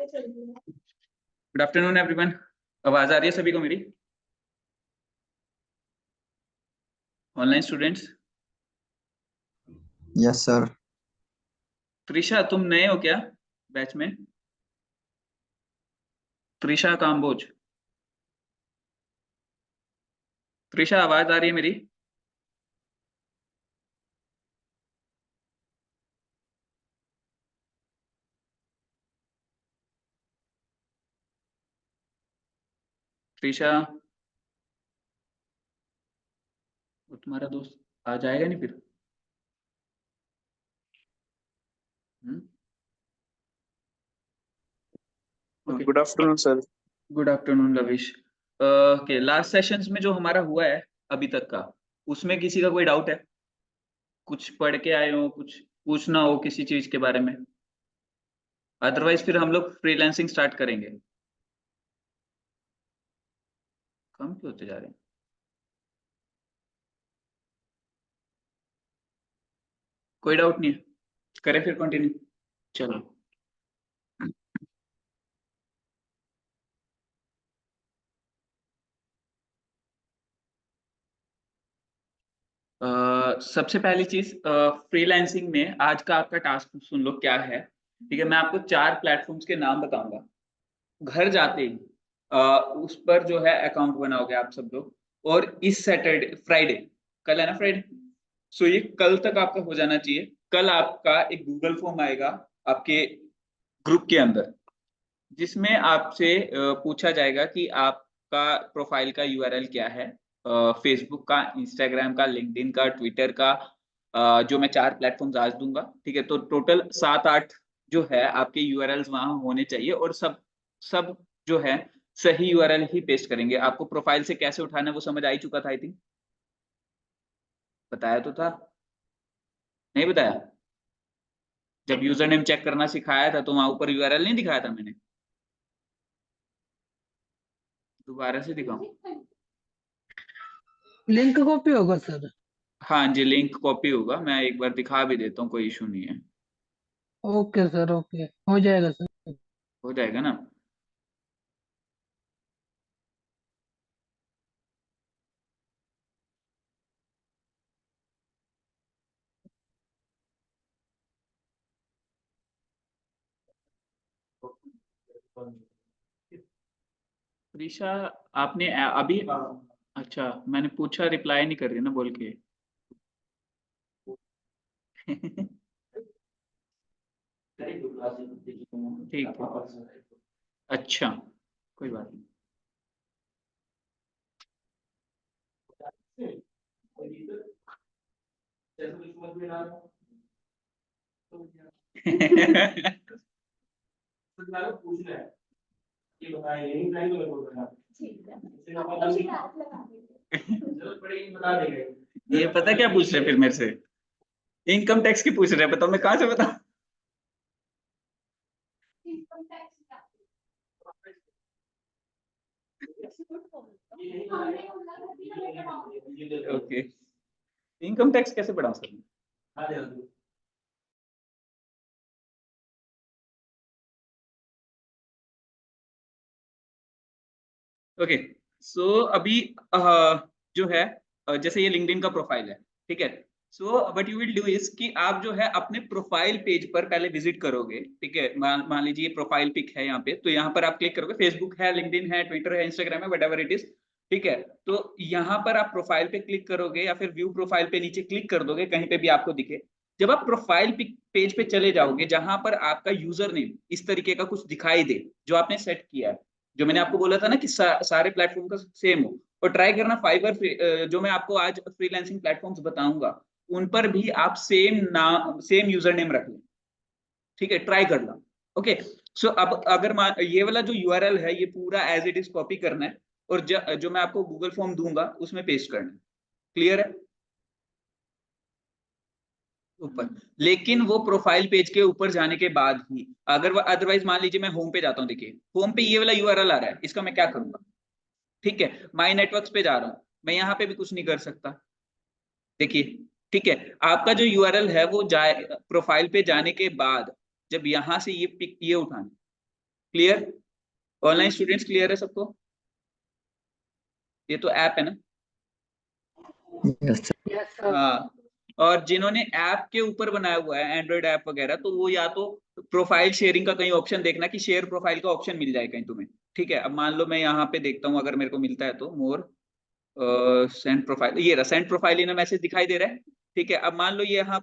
Good afternoon everyone. आवाज आ रही है सभी को मेरी? Online students. Yes sir. Trisha, तुम नए हो क्या बैच में? त्रिशा काम्बोज। त्रिशा, आवाज आ रही है मेरी? त्रिशा, वो तुम्हारा दोस्त आ जाएगा नहीं फिर? Good afternoon sir. Good afternoon lavish. Okay, last sessions में जो हमारा हुआ है अभी तक का, उसमें किसी का कोई डाउट है? कुछ पढ़ के आए हो, कुछ पूछना हो किसी चीज के बारे में? अदरवाइज फिर हम लोग फ्रीलांसिंग स्टार्ट करेंगे। कम क्यों होते जा रहे हैं? कोई डाउट नहीं है? करें फिर कंटिन्यू? चलो। सबसे पहली चीज, फ्रीलांसिंग में आज का आपका टास्क सुन लो क्या है। ठीक है, मैं आपको 4 प्लेटफॉर्म्स के नाम बताऊंगा। घर जाते ही उस पर जो है अकाउंट बनाओगे आप सब लोग। और इस सैटरडे, फ्राइडे, कल है ना फ्राइडे, सो ये कल तक आपका हो जाना चाहिए। कल आपका एक गूगल फॉर्म आएगा आपके ग्रुप के अंदर, जिसमें आपसे पूछा जाएगा कि आपका प्रोफाइल का यूआरएल क्या है, फेसबुक का, इंस्टाग्राम का, लिंक्डइन का, ट्विटर का। जो मैं 4 प्लेटफॉर्म्स आज दूंगा। ठीक है, तो टोटल 7-8 जो है आपके यूआरएल्स वहां होने चाहिए। और सब सब जो है सही यूआरएल ही पेस्ट करेंगे। आपको प्रोफाइल से कैसे उठाना है वो समझ आ ही चुका था आई थिंक। बताया तो था? नहीं बताया? जब यूजर नेम चेक करना सिखाया था तो वहां ऊपर यूआरएल नहीं दिखाया था मैंने? दोबारा से दिखाऊं? लिंक कॉपी होगा सर। हाँ जी, लिंक कॉपी होगा। मैं एक बार दिखा भी देता हूँ, कोई इशू नहीं है। ओके सर, ओके हो जाएगा सर। हो जाएगा ना? प्रीशा, आपने अभी, अच्छा मैंने पूछा, रिप्लाई नहीं कर रही ना बोल के। ठीक है, अच्छा कोई बात नहीं। ये पता क्या पूछ रहे फिर मेरे से? इनकम टैक्स की पूछ रहे हैं, बताओ मैं कहाँ से बताऊं? ओके, इनकम टैक्स कैसे बढ़ाऊं सर? ओके, सो अभी जो है, जैसे ये लिंक्डइन का प्रोफाइल है। ठीक है, so what you will do is कि आप जो है अपने प्रोफाइल पेज पर पहले विजिट करोगे। ठीक है, मान लीजिए ये प्रोफाइल पिक है यहाँ पे, तो यहाँ पर आप क्लिक करोगे। फेसबुक है, लिंक्डइन है, ट्विटर है, इंस्टाग्राम है, व्हाटएवर इट इज। ठीक है, तो यहाँ पर आप प्रोफाइल पे क्लिक करोगे या फिर व्यू प्रोफाइल पे नीचे क्लिक कर दोगे, कहीं पे भी आपको दिखे। जब आप प्रोफाइल पेज पे चले जाओगे, जहां पर आपका यूजर नेम इस तरीके का कुछ दिखाई दे जो आपने सेट किया है, जो मैंने आपको बोला था ना कि सारे प्लेटफॉर्म का सेम हो। और ट्राई करना फाइवर, जो मैं आपको आज फ्रीलांसिंग प्लेटफॉर्म्स बताऊंगा, उन पर भी आप सेम यूजर नेम रख लें। ठीक है, ट्राई करना। ओके, सो अब अगर ये वाला जो यूआरएल है ये पूरा एज इट इज कॉपी करना है, और जो मैं आपको गूगल फॉर्म दूंगा उसमें पेस्ट करना है। क्लियर है? ऊपर, लेकिन वो प्रोफाइल पेज के ऊपर जाने के बाद ही, अगर अदरवाइज मान लीजिए मैं होम पे जाता हूँ, देखिए होम पे ये वाला यूआरएल आ रहा है, इसका मैं क्या करूंगा? ठीक है, माई नेटवर्क्स पे जा रहा हूं, मैं यहाँ पे भी कुछ नहीं कर सकता। देखिए, ठीक है, आपका जो यूआरएल है वो जाए प्रोफाइल पे जाने के बाद, जब यहां से ये पिक ये उठाना, क्लियर? ऑनलाइन स्टूडेंट्स क्लियर है सबको? ये तो ऐप है ना? Yes sir. Yes sir. हाँ। और जिन्होंने ऐप के ऊपर बनाया हुआ है एंड्रॉइड ऐप वगैरह, तो वो या तो प्रोफाइल शेयरिंग का कहीं ऑप्शन देखना कि शेयर प्रोफाइल का ऑप्शन मिल जाए कहीं तुम्हें। ठीक है, अब मान लो मैं यहाँ पे देखता हूँ, अगर मेरे को मिलता है तो मोर सेंड प्रोफाइल, ये रहा सेंड प्रोफाइल इन मैसेज दिखाई दे रहा है। ठीक है, अब मान लो ये यहाँ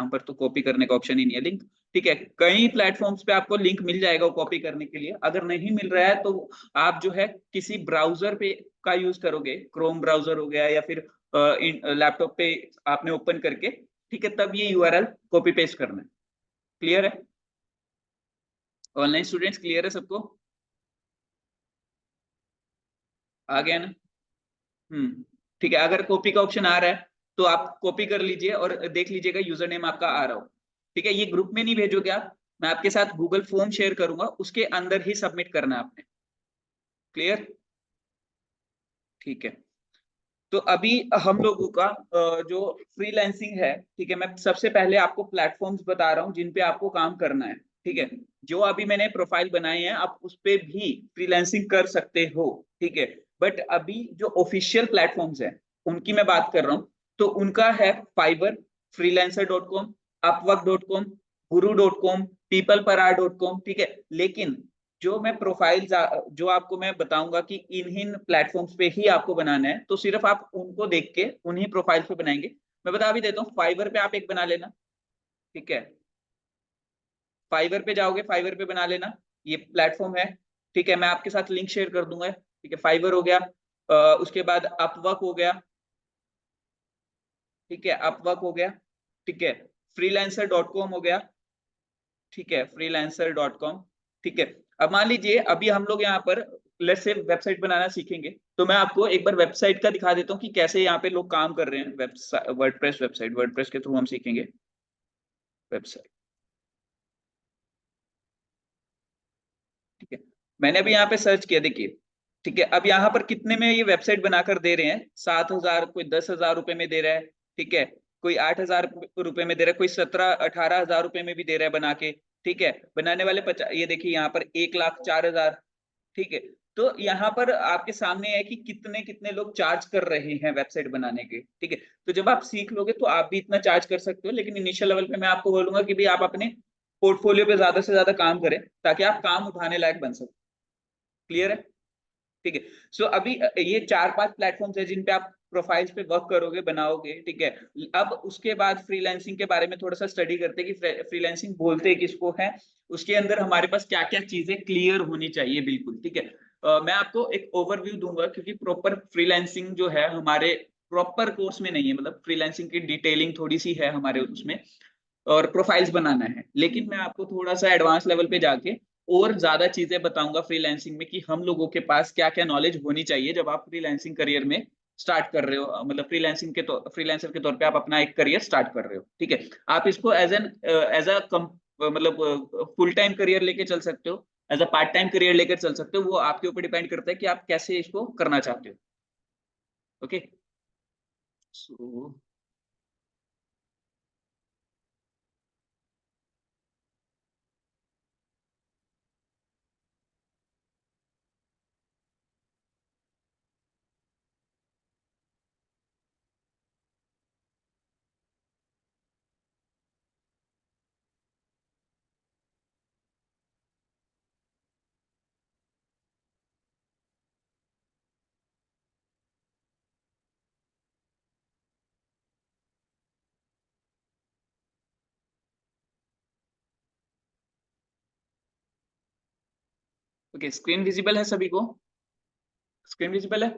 पर तो कॉपी करने का ऑप्शन ही नहीं है लिंक। ठीक है, कई प्लेटफॉर्म्स पे आपको लिंक मिल जाएगा कॉपी करने के लिए। अगर नहीं मिल रहा है तो आप जो है किसी ब्राउजर पे का यूज करोगे, क्रोम ब्राउजर हो गया या फिर लैपटॉप पे आपने ओपन करके, ठीक है, तब ये यूआरएल कॉपी पेस्ट करना है। क्लियर है? ऑनलाइन स्टूडेंट्स क्लियर है सबको? आ गया ना? ठीक है, अगर कॉपी का ऑप्शन आ रहा है तो आप कॉपी कर लीजिए और देख लीजिएगा यूजर नेम आपका आ रहा हो। ठीक है, ये ग्रुप में नहीं भेजोगे आप, मैं आपके साथ गूगल फॉर्म शेयर करूंगा, उसके अंदर ही सबमिट करना है आपने। क्लियर? ठीक है, तो अभी हम लोगों का जो फ्रीलांसिंग है, ठीक है, मैं सबसे पहले आपको प्लेटफॉर्म्स बता रहा हूँ जिन पे आपको काम करना है। ठीक है, जो अभी मैंने प्रोफाइल बनाई है आप उस पे भी फ्रीलांसिंग कर सकते हो। ठीक है, बट अभी जो ऑफिशियल प्लेटफॉर्म्स हैं उनकी मैं बात कर रहा हूँ, तो उनका है fibre, freelancer.com, upwork.com, guru.com, peoplepara.com। ठीक है, लेकिन जो मैं प्रोफाइल जो आपको मैं बताऊंगा कि इन्हीं प्लेटफॉर्म्स पे ही आपको बनाना है, तो सिर्फ आप उनको देख के उन्हीं प्रोफाइल पे बनाएंगे। मैं बता भी देता हूँ, फाइवर पे आप एक बना लेना। ठीक है, फाइवर पे जाओगे, फाइवर पे बना लेना, ये प्लेटफॉर्म है। ठीक है, मैं आपके साथ लिंक शेयर कर दूंगा। ठीक है, फाइवर हो गया, उसके बाद अपवर्क हो गया। ठीक है, अपवर्क हो गया। ठीक है, freelancer.com हो गया। ठीक है, freelancer.com। ठीक है, अब मान लीजिए अभी हम लोग यहाँ पर लेट्स से वेबसाइट बनाना सीखेंगे, तो मैं आपको एक बार वेबसाइट का दिखा देता हूँ कि कैसे यहाँ पे लोग काम कर रहे हैं। वर्डप्रेस वेबसाइट, वर्डप्रेस के थ्रू हम सीखेंगे वेबसाइट। ठीक है, मैंने अभी यहाँ पे सर्च किया, देखिए। ठीक है, अब यहाँ पर कितने में ये वेबसाइट बनाकर दे रहे हैं? 7,000, कोई 10,000 रुपए में दे रहा है। ठीक है, कोई 8,000 रुपए में दे रहा है, कोई 17-18 हजार रुपए में भी दे रहा है बना के। ठीक है, बनाने वाले 50, ये देखिए यहाँ पर 1,04,000। ठीक है, तो यहाँ पर आपके सामने है कि कितने कितने लोग चार्ज कर रहे हैं वेबसाइट बनाने के। ठीक है, तो जब आप सीख लोगे तो आप भी इतना चार्ज कर सकते हो, लेकिन इनिशियल लेवल पे मैं आपको बोलूंगा कि भी आप अपने पोर्टफोलियो पे ज्यादा से ज्यादा काम करें ताकि आप काम उठाने लायक बन सको। क्लियर है? ठीक है, सो अभी ये 4-5 प्लेटफॉर्म्स है जिन पे आप प्रोफाइल्स पे वर्क करोगे, बनाओगे। ठीक है, अब उसके बाद फ्रीलांसिंग के बारे में थोड़ा सा स्टडी करते हैं कि फ्रीलांसिंग बोलते किसको है, उसके अंदर हमारे पास क्या क्या चीजें क्लियर होनी चाहिए। बिल्कुल ठीक है, मैं आपको एक ओवरव्यू दूंगा क्योंकि प्रॉपर फ्रीलांसिंग जो है हमारे प्रॉपर कोर्स में नहीं है, मतलब फ्रीलांसिंग की डिटेलिंग थोड़ी सी है हमारे उसमें, और प्रोफाइल्स बनाना है। लेकिन मैं आपको थोड़ा सा एडवांस लेवल पे जाके और ज्यादा चीजें बताऊंगा फ्रीलांसिंग में, कि हम लोगों के पास क्या क्या नॉलेज होनी चाहिए जब आप फ्रीलांसिंग करियर में स्टार्ट कर रहे हो, मतलब फ्रीलांसिंग के फ्रीलांसर के तौर पे आप अपना एक करियर स्टार्ट कर रहे हो। ठीक है, आप इसको एज अ मतलब फुल टाइम करियर लेके चल सकते हो, as a part time career लेकर चल सकते हो, वो आपके ऊपर डिपेंड करता है कि आप कैसे इसको करना चाहते हो। Okay, so okay, screen visible है सभी को? स्क्रीन विजिबल है?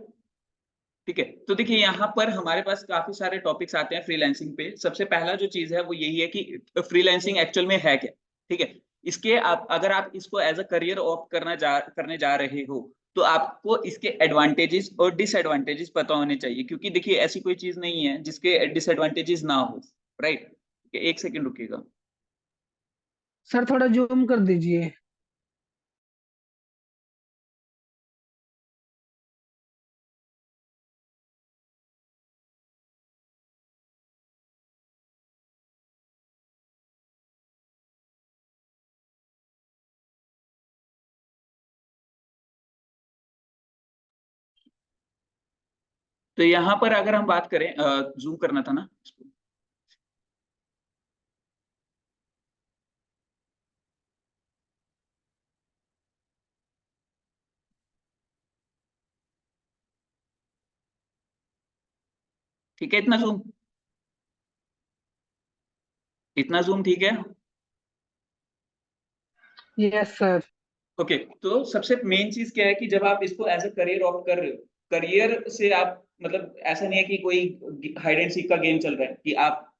ठीक है, तो देखिए यहाँ पर हमारे पास काफी सारे टॉपिक्स आते हैं फ्रीलांसिंग पे। सबसे पहला जो चीज है वो यही है कि फ्रीलांसिंग एक्चुअल में है क्या। ठीक है, इसके आप अगर आप इसको एज अ करियर ऑप्ट करने जा रहे हो, तो आपको इसके एडवांटेजेस और डिसएडवांटेजेस पता होने चाहिए, क्योंकि देखिए ऐसी कोई चीज नहीं है जिसके डिसएडवांटेजेस ना हो। राइट? एक सेकंड रुकिएगा। सर थोड़ा जूम कर दीजिए। तो यहाँ पर अगर हम बात करें, जूम करना था ना इसको। ठीक है, इतना जूम ठीक है। Yes sir. ओके, तो सबसे मेन चीज क्या है कि जब आप इसको एज अ करियर ऑप्ट कर रहे हो, करियर से आप मतलब ऐसा नहीं है कि कोई हाइड एंड सीक का गेम चल रहा है कि आप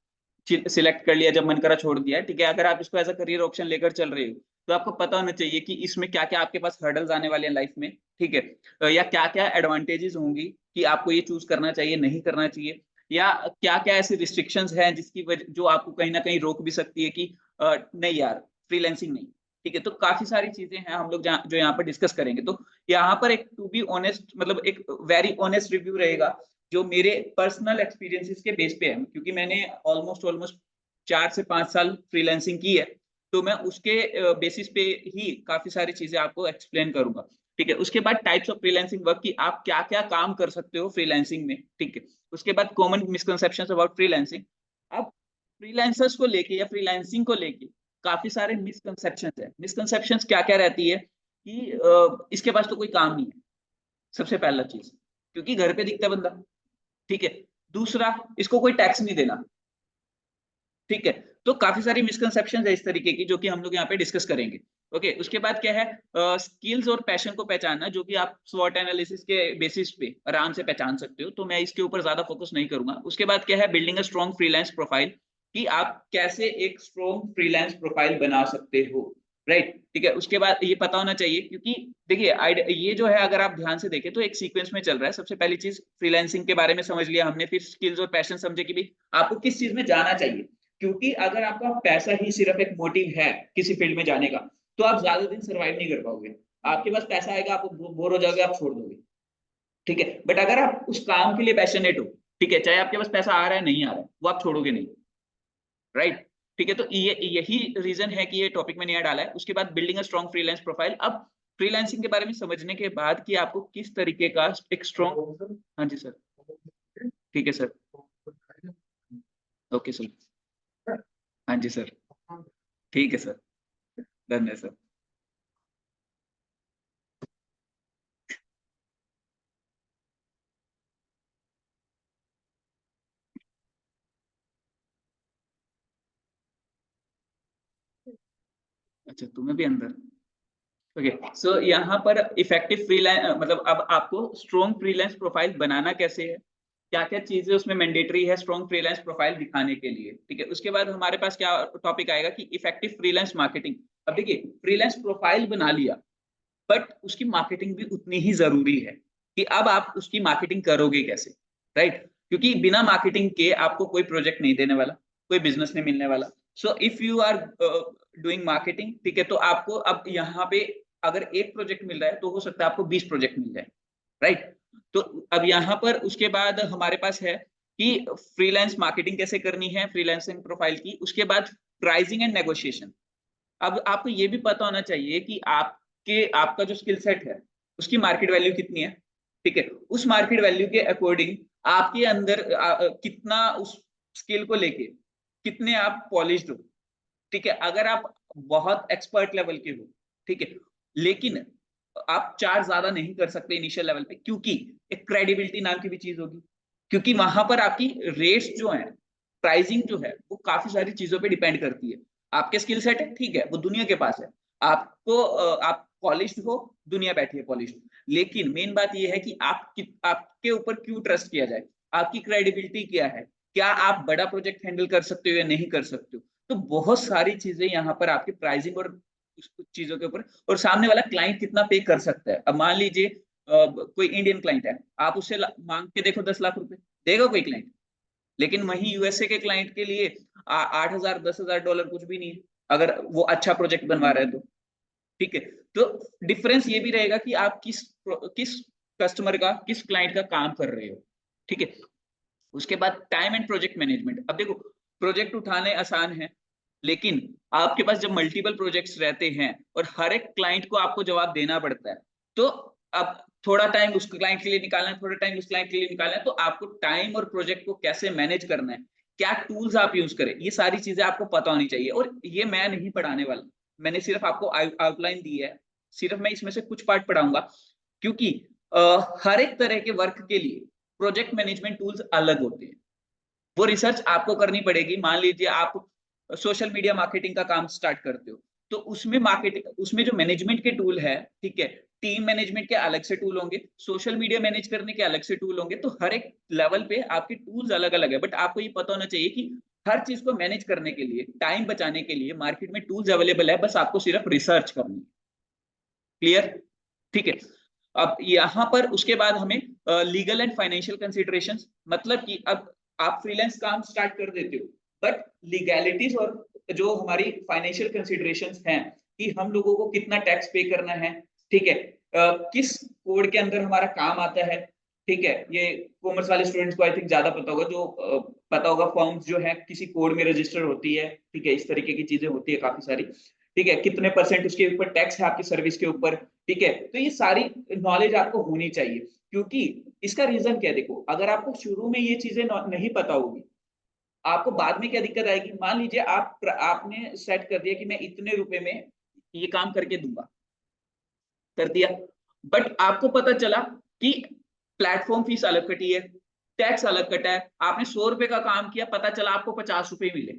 सिलेक्ट कर लिया जब मन करा छोड़ दिया, ठीक है। अगर आप इसको एज अ करियर ऑप्शन लेकर चल रहे हो तो आपको पता होना चाहिए कि इसमें क्या क्या आपके पास हर्डल्स आने वाले हैं लाइफ में, ठीक है, या क्या क्या एडवांटेजेस होंगी कि आपको ये चूज करना चाहिए नहीं करना चाहिए, या क्या क्या ऐसे रिस्ट्रिक्शंस हैं जिसकी वजह जो आपको कहीं ना कहीं रोक भी सकती है कि नहीं यार फ्रीलैंसिंग नहीं, ठीक है। तो काफी सारी चीजें हैं हम लोग जो यहाँ पर डिस्कस करेंगे। तो यहाँ पर एक टू बी ऑनेस्ट मतलब एक वेरी ऑनेस्ट रिव्यू रहेगा जो मेरे पर्सनल एक्सपीरियंसेस के बेस पे है, क्योंकि मैंने ऑलमोस्ट 4 से 5 साल फ्रीलांसिंग की है। तो मैं उसके बेसिस पे ही काफी सारी चीजें आपको एक्सप्लेन करूंगा, ठीक है। उसके बाद टाइप्स ऑफ फ्रीलांसिंग वर्क की आप क्या क्या काम कर सकते हो फ्रीलांसिंग में, ठीक है। उसके बाद कॉमन मिसकंसेप्शंस अबाउट फ्रीलांसिंग। अब फ्रीलांसर्स को लेके या फ्रीलांसिंग को लेके काफी सारे मिसकंसेप्शंस है। मिसकंसेप्शंस क्या क्या रहती है कि इसके पास तो कोई काम नहीं है, सबसे पहला चीज, क्योंकि घर पे दिखता है बंदा, ठीक है। दूसरा, इसको कोई टैक्स नहीं देना, ठीक है। तो काफी सारी मिसकंसेप्शन है इस तरीके की जो कि हम लोग यहाँ पे डिस्कस करेंगे। ओके, उसके बाद क्या है, स्किल्स और पैशन को पहचानना, जो कि आप स्वॉट एनालिसिस के बेसिस पे आराम से पहचान सकते हो, तो मैं इसके ऊपर ज्यादा फोकस नहीं करूंगा। उसके बाद क्या है, building a strong freelance profile, कि आप कैसे एक स्ट्रॉन्ग फ्रीलांस प्रोफाइल बना सकते हो, राइट, ठीक है। उसके बाद ये पता होना चाहिए, क्योंकि देखिए ये जो है अगर आप ध्यान से देखें तो एक सीक्वेंस में चल रहा है। सबसे पहली चीज फ्रीलांसिंग के बारे में समझ लिया हमने, फिर स्किल्स और पैशन समझे कि भाई आपको किस चीज में जाना चाहिए, क्योंकि अगर आपका पैसा ही सिर्फ एक मोटिव है किसी फील्ड में जाने का तो आप ज्यादा दिन सर्वाइव नहीं कर पाओगे। आपके पास पैसा आएगा, आप बोर हो जाओगे, आप छोड़ दोगे, ठीक है। बट अगर आप उस काम के लिए पैशनेट हो, ठीक है, चाहे आपके पास पैसा आ रहा है नहीं आ रहा है, वो आप छोड़ोगे नहीं, राइट, ठीक है। तो ये यही रीजन है कि ये टॉपिक मैंने यहाँ डाला है। उसके बाद building a strong freelance profile. अब फ्रीलांसिंग के बारे में समझने के बाद कि आपको किस तरीके का एक स्ट्रॉन्ग, हाँ जी सर, ठीक है सर, ओके सर, हाँ जी सर, ठीक है सर, डन है सर। अच्छा, तुम्हें भी अंदर, ओके। सो यहाँ पर इफेक्टिव फ्रीलांस मतलब अब आपको स्ट्रॉन्ग फ्रीलांस प्रोफाइल बनाना कैसे है, क्या क्या चीजें उसमें मैंडेटरी है स्ट्रॉन्ग फ्रीलांस प्रोफाइल दिखाने के लिए, ठीक है। उसके बाद हमारे पास क्या टॉपिक आएगा कि इफेक्टिव फ्रीलांस मार्केटिंग। अब देखिए, फ्रीलांस प्रोफाइल बना लिया बट उसकी मार्केटिंग भी उतनी ही जरूरी है कि अब आप उसकी मार्केटिंग करोगे कैसे, राइट, क्योंकि बिना मार्केटिंग के आपको कोई प्रोजेक्ट नहीं देने वाला, कोई बिजनेस नहीं मिलने वाला। So if you are doing marketing, ठीक है, तो आपको अब यहाँ पे अगर एक प्रोजेक्ट मिल रहा है तो हो सकता है आपको 20 प्रोजेक्ट मिल जाए, राइट। तो अब यहाँ पर उसके बाद हमारे पास है कि फ्रीलांस मार्केटिंग कैसे करनी है फ्रीलांसिंग प्रोफाइल की। उसके बाद प्राइसिंग एंड नेगोशिएशन। अब आपको ये भी पता होना चाहिए कि आपका जो स्किल सेट है उसकी मार्केट वैल्यू कितनी है, ठीक है। उस मार्केट वैल्यू के अकॉर्डिंग आपके अंदर कितना उस स्किल को लेके कितने आप पॉलिश्ड हो, ठीक है। अगर आप बहुत एक्सपर्ट लेवल के हो, ठीक है, लेकिन आप चार्ज ज्यादा नहीं कर सकते इनिशियल लेवल पे, क्योंकि एक क्रेडिबिलिटी नाम की भी चीज होगी, क्योंकि वहां पर आपकी रेट्स जो है, प्राइसिंग जो है वो काफी सारी चीजों पे डिपेंड करती है। आपके स्किल सेट है, ठीक है, वो दुनिया के पास है, आपको आप पॉलिश्ड हो, दुनिया बैठी है पॉलिश्ड, लेकिन मेन बात यह है कि आपके ऊपर क्यों ट्रस्ट किया जाए, आपकी क्रेडिबिलिटी क्या है, क्या आप बड़ा प्रोजेक्ट हैंडल कर सकते हो या नहीं कर सकते हो। तो बहुत सारी चीजें यहाँ पर आपकी प्राइसिंग और चीजों के ऊपर, और सामने वाला क्लाइंट कितना पे कर सकता है। अब मान लीजिए कोई इंडियन क्लाइंट है, आप उससे मांग के देखो 10 लाख रुपए, देगा कोई क्लाइंट? लेकिन वहीं यूएसए के क्लाइंट के लिए 8,000 10,000 डॉलर कुछ भी नहीं है, अगर वो अच्छा प्रोजेक्ट बनवा रहे हैं तो, ठीक है। तो डिफरेंस ये भी रहेगा कि आप किस किस कस्टमर का किस क्लाइंट का काम कर रहे हो, ठीक है। उसके बाद टाइम एंड प्रोजेक्ट मैनेजमेंट। अब देखो, प्रोजेक्ट उठाने आसान है, लेकिन आपके पास जब मल्टीपल प्रोजेक्ट्स रहते हैं और हर एक क्लाइंट को आपको जवाब देना पड़ता है, तो अब थोड़ा टाइम उस क्लाइंट के लिए निकालना है, थोड़ा टाइम उस क्लाइंट के लिए निकालना है, तो आपको टाइम और प्रोजेक्ट को कैसे मैनेज करना है, क्या टूल्स आप यूज करें, ये सारी चीजें आपको पता होनी चाहिए। और ये मैं नहीं पढ़ाने वाला, मैंने सिर्फ आपको आउटलाइन दी है, सिर्फ मैं इसमें से कुछ पार्ट पढ़ाऊंगा, क्योंकि हर एक तरह के वर्क के लिए प्रोजेक्ट मैनेजमेंट टूल्स अलग होते हैं। वो रिसर्च आपको करनी पड़ेगी। मान लीजिए आप सोशल मीडिया मार्केटिंग का काम स्टार्ट करते हो, तो उसमें मार्केटिंग, उसमें जो मैनेजमेंट के टूल है, ठीक है, टीम मैनेजमेंट के अलग से टूल होंगे, सोशल मीडिया मैनेज करने के अलग से टूल होंगे, तो हर एक लेवल पे आपके टूल्स अलग अलग है। बट आपको ये पता होना चाहिए कि हर चीज को मैनेज करने के लिए, टाइम बचाने के लिए मार्केट में टूल्स अवेलेबल है, बस आपको सिर्फ रिसर्च करनी है। क्लियर? ठीक है। अब यहाँ पर उसके बाद हमें लीगल एंड फाइनेंशियल कंसिडरेशंस, मतलब कि अब आप फ्रीलांस काम स्टार्ट कर देते हो, बट लीगैलिटीज और जो हमारी फाइनेंशियल कंसिडरेशंस हैं कि हम लोगों को कितना टैक्स पे करना है, ठीक है, किस कोड के अंदर हमारा काम आता है, ठीक है, ये कॉमर्स वाले स्टूडेंट्स को आई थिंक ज्यादा पता होगा, जो पता होगा फॉर्म्स जो है किसी कोड में रजिस्टर होती है, ठीक है, इस तरीके की चीजें होती है काफी सारी, ठीक है, कितने परसेंट उसके ऊपर टैक्स है आपकी सर्विस के ऊपर, ठीक है। तो ये सारी नॉलेज आपको होनी चाहिए, क्योंकि इसका रीजन क्या है, देखो अगर आपको शुरू में ये चीजें नहीं पता होगी, आपको बाद में क्या दिक्कत आएगी। मान लीजिए आपने सेट कर दिया कि मैं इतने रुपए में ये काम करके दूंगा, कर दिया, बट आपको पता चला कि प्लेटफॉर्म फीस अलग कटी है, टैक्स अलग कटा है, आपने 100 रुपए का काम किया, पता चला आपको 50 रुपए मिले,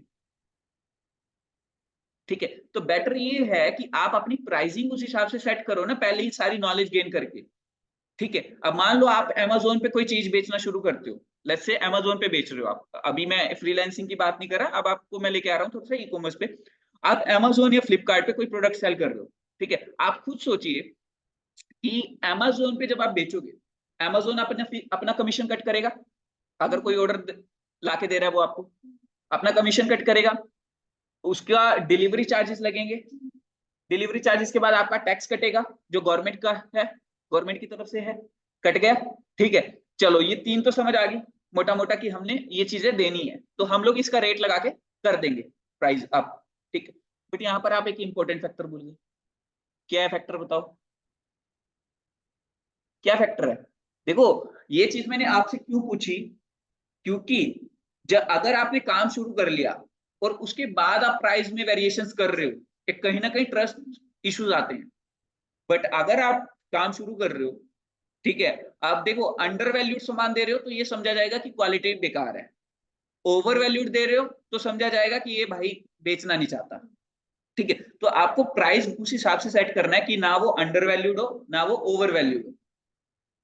ठीक है। तो बेटर ये है कि आप अपनी प्राइसिंग उस हिसाब से सेट करो ना, पहले ही सारी नॉलेज गेन करके, ठीक है। अब मान लो आप Amazon पे कोई चीज बेचना शुरू करते हो, लेट्स से Amazon पे बेच रहे हो आप, अभी मैं फ्रीलांसिंग की बात नहीं कर रहा, अब आपको मैं लेके आ रहा हूँ थोड़ा सा ई कॉमर्स पे। आप Amazon या फ्लिपकार्ट पे कोई प्रोडक्ट सेल कर रहे हो, ठीक है, आप खुद सोचिए कि Amazon पे जब आप बेचोगे, Amazon अपना अपना कमीशन कट करेगा, अगर कोई ऑर्डर लाके दे रहा है वो आपको अपना कमीशन कट करेगा, उसका डिलीवरी चार्जेस लगेंगे, डिलीवरी चार्जेस के बाद आपका टैक्स कटेगा जो गवर्नमेंट का है, गवर्नमेंट की तरफ से है, कट गया, ठीक है। चलो ये तीन तो समझ आ गई मोटा मोटा कि हमने ये चीजें देनी है, तो हम लोग इसका रेट लगा के कर देंगे प्राइस अप, ठीक है। बट यहाँ पर आप एक इंपॉर्टेंट फैक्टर भूल गए, क्या है फैक्टर बताओ, क्या फैक्टर है? देखो ये चीज मैंने आपसे क्यों पूछी, क्योंकि जब अगर आपने काम शुरू कर लिया और उसके बाद आप प्राइस में वेरिएशंस कर रहे हो, एक कहीं ना कहीं ट्रस्ट इश्यूज आते हैं। बट अगर आप काम शुरू कर रहे हो, ठीक है, आप देखो अंडर वैल्यूड सामान दे रहे हो तो ये समझा जाएगा कि क्वालिटी बेकार है, ओवर वैल्यूड दे रहे हो तो समझा जाएगा कि ये भाई बेचना नहीं चाहता, ठीक है। तो आपको प्राइस उस हिसाब से सेट करना है कि ना वो अंडर वैल्यूड हो ना वो ओवर वैल्यूड हो,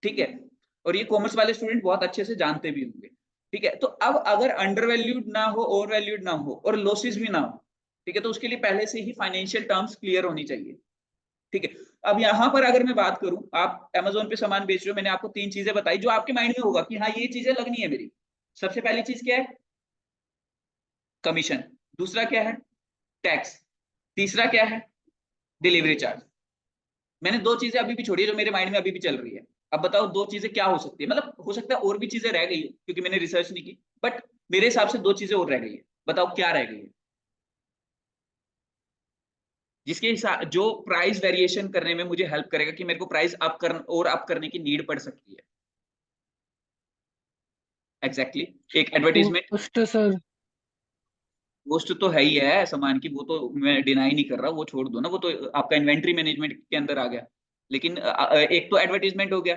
ठीक है। और ये कॉमर्स वाले स्टूडेंट बहुत अच्छे से जानते भी होंगे, ठीक है। तो अब अगर अंडर वैल्यूड ना हो, ओवर वैल्यूड ना हो और लॉसेस भी ना हो, ठीक है, तो उसके लिए पहले से ही फाइनेंशियल टर्म्स क्लियर होनी चाहिए, ठीक है। अब यहां पर अगर मैं बात करूं, आप Amazon पे सामान बेच रहे हो, मैंने आपको तीन चीजें बताई जो आपके माइंड में होगा कि हाँ ये चीजें लगनी है मेरी। सबसे पहली चीज क्या है? कमीशन। दूसरा क्या है? टैक्स। तीसरा क्या है? Delivery charge. मैंने दो चीजें अभी भी छोड़ी है जो मेरे माइंड में अभी भी चल रही है। अब बताओ दो चीजें क्या हो सकती है, मतलब हो सकता है और भी चीजें रह गई हो क्योंकि मैंने रिसर्च नहीं की, बट मेरे हिसाब से दो चीजें और रह गई है। बताओ क्या रह गई है जिसके हिसाब जो प्राइस वेरिएशन करने में मुझे हेल्प करेगा कि मेरे को प्राइस अप कर और अप करने की नीड पड़ सकती है। Exactly exactly. एक एडवर्टीजमेंट। Post sir. कॉस्ट तो है ही है सामान की, वो तो मैं डिनाई नहीं कर रहा, वो छोड़ दो ना, वो तो आपका इन्वेंट्री मैनेजमेंट के अंदर आ गया। लेकिन एक तो एडवर्टीजमेंट हो गया,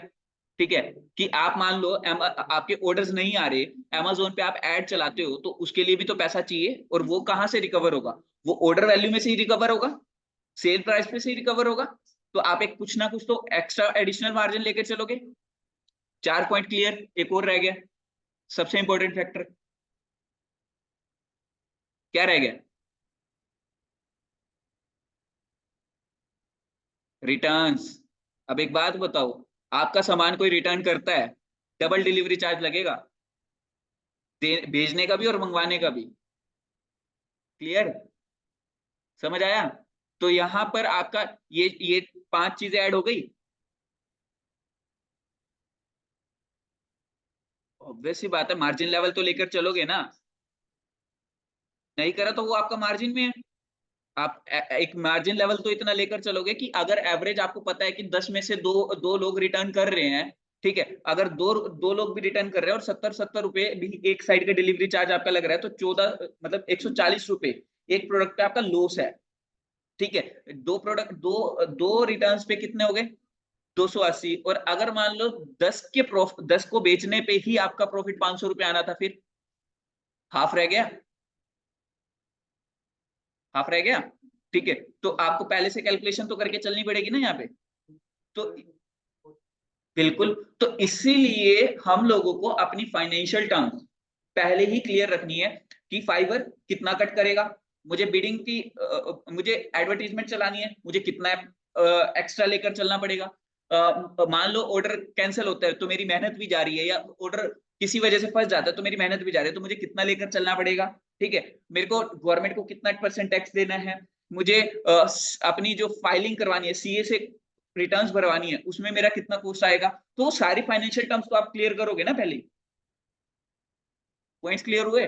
ठीक है, कि आप मान लो आपके ऑर्डर्स नहीं आ रहे, Amazon पे आप ऐड चलाते हो तो उसके लिए भी तो पैसा चाहिए, और वो कहाँ से रिकवर होगा? वो ऑर्डर वैल्यू में से ही रिकवर होगा, सेल प्राइस पे से ही रिकवर होगा। तो आप एक कुछ ना कुछ तो एक्स्ट्रा एडिशनल मार्जिन लेकर चलोगे। 4 पॉइंट क्लियर। एक और रह गया सबसे इंपॉर्टेंट फैक्टर, क्या रह गया? रिटर्न्स। अब एक बात बताओ, आपका सामान कोई रिटर्न करता है, डबल डिलीवरी चार्ज लगेगा, भेजने का भी और मंगवाने का भी। क्लियर? समझ आया? तो यहां पर आपका ये पांच चीजें ऐड हो गई। ऑब्वियस सी बात है, मार्जिन लेवल तो लेकर चलोगे ना, नहीं करा तो वो आपका मार्जिन में है। आप एक मार्जिन लेवल तो इतना लेकर चलोगे कि अगर एवरेज आपको पता है कि 10 में से दो लोग रिटर्न कर रहे हैं, ठीक है, अगर दो लोग भी रिटर्न कर रहे हैं और 70 रुपए भी एक साइड का डिलीवरी चार्ज आपका लग रहा है, तो 14 मतलब 140 रुपए एक प्रोडक्ट पे आपका लॉस है। ठीक है, दो प्रोडक्ट दो रिटर्न्स पे कितने हो गए? 280। और अगर मान लो 10 को बेचने पे ही आपका प्रॉफिट 500 रुपए आना था, फिर हाफ रह गया, हाफ रह गया। ठीक है, तो आपको पहले से कैलकुलेशन तो करके चलनी पड़ेगी ना यहाँ पे। तो बिल्कुल, तो इसीलिए हम लोगों को अपनी फाइनेंशियल टर्म्स पहले ही क्लियर रखनी है कि फाइवर कितना कट करेगा, मुझे बिडिंग की मुझे एडवर्टीजमेंट चलानी है, मुझे कितना एक्स्ट्रा लेकर चलना पड़ेगा। मान लो ऑर्डर कैंसिल होता है तो मेरी मेहनत भी जा रही है, या ऑर्डर किसी वजह से फंस जाता है तो मेरी मेहनत भी जा रही है, तो मुझे कितना लेकर चलना पड़ेगा। ठीक है, मेरे को गवर्नमेंट को कितना % टैक्स देना है, मुझे अपनी जो फाइलिंग करवानी है सीए से रिटर्न्स भरवानी है, उसमें मेरा कितना कॉस्ट आएगा। तो सारी फाइनेंशियल टर्म्स तो आप क्लियर करोगे ना पहले। पॉइंट्स क्लियर हुए?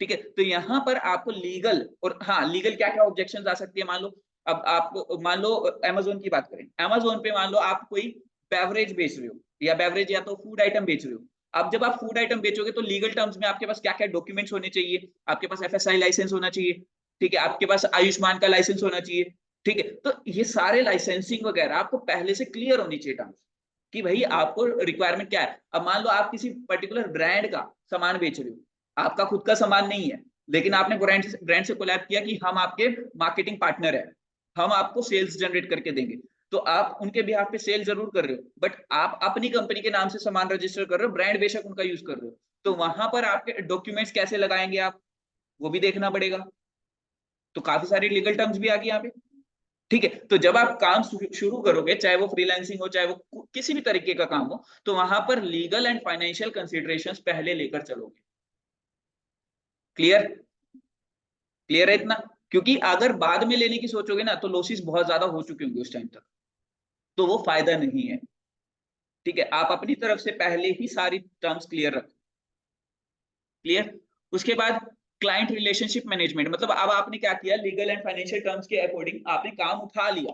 ठीक है, तो यहां पर आपको लीगल, और हाँ लीगल क्या क्या ऑब्जेक्शन आ सकती है, मान लो अब आप मान लो अमेजोन की बात करें, अमेजोन पे मान लो आप कोई बेवरेज बेच रहे हो, या बेवरेज या तो फूड आइटम बेच रहे हो। अब जब आप फूड आइटम बेचोगे तो लीगल टर्म्स में आपके पास क्या क्या डॉक्यूमेंट्स होने चाहिए, आपके पास एफएसआई लाइसेंस होना चाहिए, ठीक है, आपके पास आयुष्मान का लाइसेंस होना चाहिए। ठीक है, तो ये सारे लाइसेंसिंग वगैरह आपको पहले से क्लियर होनी चाहिए टर्म्स, कि भाई आपको रिक्वायरमेंट क्या है। अब मान लो आप किसी पर्टिकुलर ब्रांड का सामान बेच रहे हो, आपका खुद का सामान नहीं है, लेकिन आपने ब्रांड से कोलैब किया कि हम आपके मार्केटिंग पार्टनर है, हम आपको सेल्स जनरेट करके देंगे, तो आप उनके बिहाफ पे सेल जरूर कर रहे हो, बट आप अपनी कंपनी के नाम से सामान रजिस्टर कर रहे हो, ब्रांड बेशक उनका यूज कर रहे हो, तो वहां पर आपके डॉक्यूमेंट्स कैसे लगाएंगे आप, वो भी देखना पड़ेगा। तो काफी सारी लीगल टर्म्स भी आ गई यहाँ पे। ठीक है, तो जब आप काम शुरू करोगे, चाहे वो फ्रीलांसिंग हो, चाहे वो किसी भी तरीके का काम हो, तो वहां पर लीगल एंड फाइनेंशियल कंसिडरेशंस पहले लेकर चलोगे। क्लियर? क्लियर है इतना? क्योंकि अगर बाद में लेने की सोचोगे ना, तो लॉसेस बहुत ज्यादा हो चुके होंगे उस टाइम तक, तो वो फायदा नहीं है। ठीक है, आप अपनी तरफ से पहले ही सारी टर्म्स क्लियर रखो। क्लियर? उसके बाद क्लाइंट रिलेशनशिप मैनेजमेंट, मतलब अब आपने क्या किया, लीगल एंड फाइनेंशियल टर्म्स के अकॉर्डिंग आपने काम उठा लिया।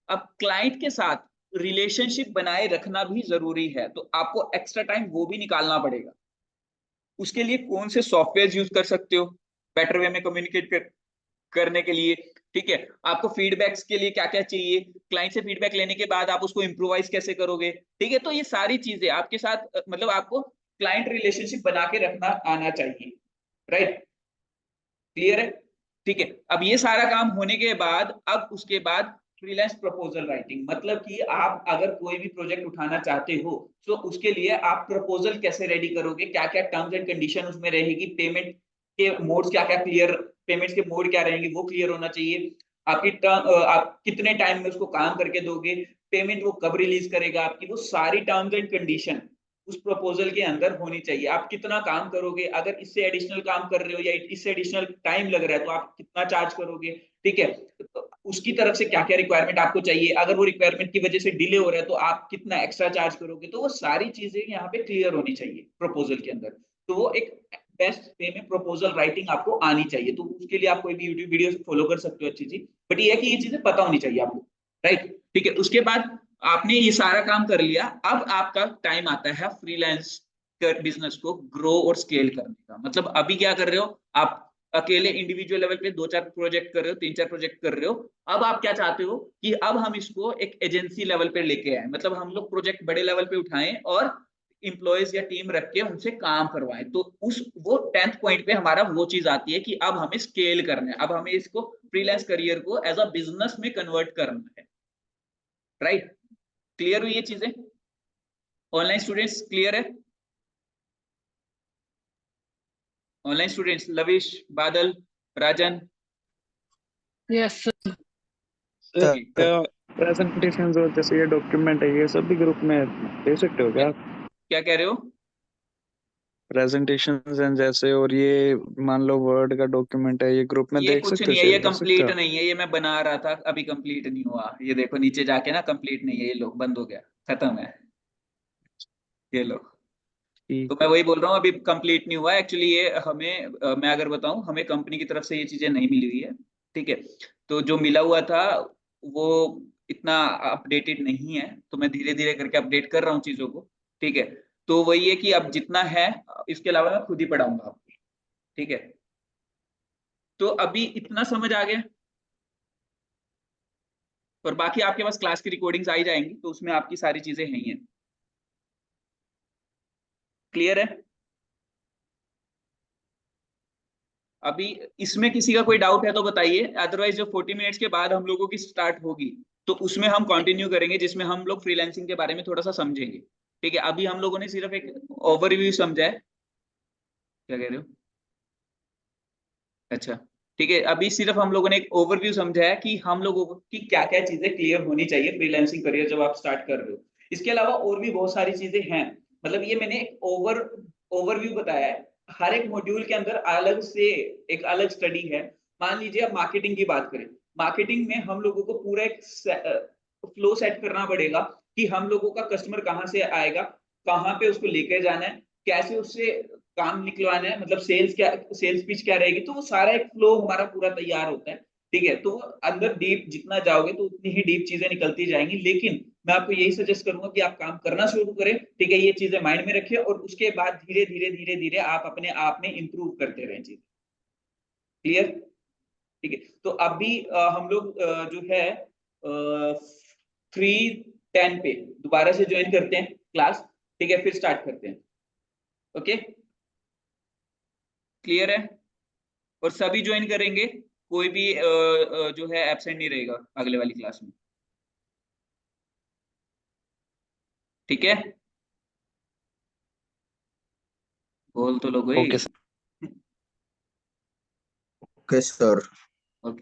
अब क्लाइंट के साथ रिलेशनशिप बनाए रखना भी जरूरी है, तो आपको एक्स्ट्रा टाइम वो भी निकालना पड़ेगा। उसके लिए कौन से सॉफ्टवेयर यूज कर सकते हो बेटर वे में कम्युनिकेट करने के लिए। ठीक है, आपको फीडबैक्स के लिए क्या क्या चाहिए, क्लाइंट से फीडबैक लेने के बाद आप उसको इम्प्रोवाइज कैसे करोगे। ठीक है, तो ये सारी चीजें आपके साथ मतलब आपको क्लाइंट रिलेशनशिप बना के रखना आना चाहिए। राइट? क्लियर है? ठीक है, अब ये सारा काम होने के बाद अब उसके बाद फ्रीलांस प्रपोजल राइटिंग, मतलब कि आप अगर कोई भी प्रोजेक्ट उठाना चाहते हो, तो उसके लिए आप प्रपोजल कैसे रेडी करोगे, क्या क्या टर्म्स एंड कंडीशन उसमें रहेगी, पेमेंट के मोड्स क्या क्या क्लियर, पेमेंट्स के मोड क्या रहेंगे वो क्लियर होना चाहिए। आप कितने टाइम में उसको काम करके दोगे, पेमेंट वो कब रिलीज करेगा आपकी, वो सारी टर्म्स एंड कंडीशन उस प्रपोजल के अंदर होनी चाहिए। आप कितना काम करोगे, अगर इससे एडिशनल काम कर रहे हो या इससे एडिशनल टाइम लग रहा है तो आप कितना चार्ज करोगे। ठीक है, तो उसकी तरफ से क्या क्या रिक्वायरमेंट आपको चाहिए, अगर वो रिक्वायरमेंट की वजह से डिले हो रहा है तो आप कितना एक्स्ट्रा चार्ज करोगे, तो वो सारी चीजें यहाँ पे क्लियर होनी चाहिए प्रपोजल के अंदर। तो वो एक बेस्ट वे में प्रपोजल राइटिंग आपको आनी चाहिए, तो उसके लिए आप कोई भी यूट्यूब वीडियो फॉलो कर सकते हो अच्छी चीज, बट ये है कि ये चीजें पता होनी चाहिए आपको। राइट? ठीक है, उसके बाद आपने ये सारा काम कर लिया, अब आपका टाइम आता है फ्रीलांस बिजनेस को ग्रो और स्केल करने का। मतलब अभी क्या कर रहे हो आप, अकेले इंडिविजुअल लेवल पे 2-4 प्रोजेक्ट कर रहे हो, 3-4 प्रोजेक्ट कर रहे हो। अब आप क्या चाहते हो कि अब हम इसको एक एजेंसी लेवल पे लेके आए, मतलब हम लोग प्रोजेक्ट बड़े लेवल पे उठाएं और इंप्लॉयज या टीम रख के उनसे काम करवाएं। तो उस वो 10th पॉइंट पे हमारा वो चीज आती है कि अब हमें स्केल करना है, अब हमें इसको फ्रीलांस करियर को एज अ बिजनेस में कन्वर्ट करना है। राइट? क्लियर हुई ये चीजें? ऑनलाइन स्टूडेंट्स क्लियर है? ऑनलाइन स्टूडेंट्स लविश, बादल, राजन। Yes sir. प्रेजेंटेशन और जैसे ये डॉक्यूमेंट है ये सब भी ग्रुप में दे सकते हो क्या क्या आप? क्या कह रहे हो? प्रेजेंटेशंस एंड जैसे, और ये मान लो वर्ड का डॉक्यूमेंट है, ये ग्रुप में ये देख कुछ सकते हो, नहीं है, ये शेयर कर सकते कंप्लीट हो? नहीं है, ये मैं बना रहा था अभी, कंप्लीट नहीं हुआ। ये देखो नीचे जाके ना, कंप्लीट नहीं है, ये लो बंद हो गया, खत्म है, ये लो। तो ठीक मैं है। वही बोल रहा हूँ, अभी कंप्लीट नहीं हुआ एक्चुअली। ये हमें मैं अगर बताऊं, हमें कंपनी की तरफ से ये चीजें नहीं मिली हुई है। ठीक है। तो जो मिला हुआ था वो इतना अपडेटेड नहीं है, तो मैं धीरे धीरे करके अपडेट कर रहा हूँ चीजों को। ठीक है, तो वही है कि अब जितना है, इसके अलावा मैं खुद ही पढ़ाऊंगा आपको। ठीक है, तो अभी इतना समझ आ गया। और बाकी आपके पास क्लास की रिकॉर्डिंग्स आ ही जाएंगी, तो उसमें आपकी सारी चीजें हैं ही हैं। क्लियर है? अभी इसमें किसी का कोई डाउट है तो बताइए, अदरवाइज जो 40 मिनट्स के बाद हम लोगों की स्टार्ट होगी, तो उसमें हम कंटिन्यू करेंगे, जिसमें हम लोग फ्रीलांसिंग के बारे में थोड़ा सा समझेंगे। ठीक है, अभी हम लोगों ने सिर्फ एक ओवरव्यू समझा है। क्या कह रहे हो? अच्छा, ठीक है, अभी सिर्फ हम लोगों ने एक ओवरव्यू समझा है कि हम लोगों को की क्या क्या चीजें क्लियर होनी चाहिए फ्रीलांसिंग करियर जब आप स्टार्ट कर रहे हो। इसके अलावा और भी बहुत सारी चीजें हैं, मतलब ये मैंने एक ओवरव्यू बताया है। हर एक मॉड्यूल के अंदर अलग से एक अलग स्टडी है। मान लीजिए आप मार्केटिंग की बात करें, मार्केटिंग में हम लोगों को पूरा एक फ्लो सेट करना पड़ेगा कि हम लोगों का कस्टमर कहाँ से आएगा, कहाँ पे उसको लेकर जाना है, कैसे उससे काम निकलवाना है, मतलब सेल्स पिच क्या रहेगी, तो वो सारा एक फ्लो हमारा पूरा तैयार होता है। ठीक है, तो अंदर डीप जितना जाओगे तो उतनी ही डीप चीजें निकलती जाएंगी, लेकिन मैं आपको यही सजेस्ट करूंगा कि आप काम करना शुरू करें। ठीक है, ये चीजें माइंड में रखिए और उसके बाद धीरे धीरे धीरे धीरे आप अपने आप में इंप्रूव करते रहें चीजें। क्लियर? ठीक है, तो अभी हम लोग जो है 3:10 पे दोबारा से ज्वाइन करते हैं क्लास। ठीक है, फिर स्टार्ट करते हैं। ओके, क्लियर है? और सभी ज्वाइन करेंगे, कोई भी जो है एब्सेंट नहीं रहेगा अगले वाली क्लास में। ठीक है, बोल तो लो कोई। Okay sir. Okay sir. Okay.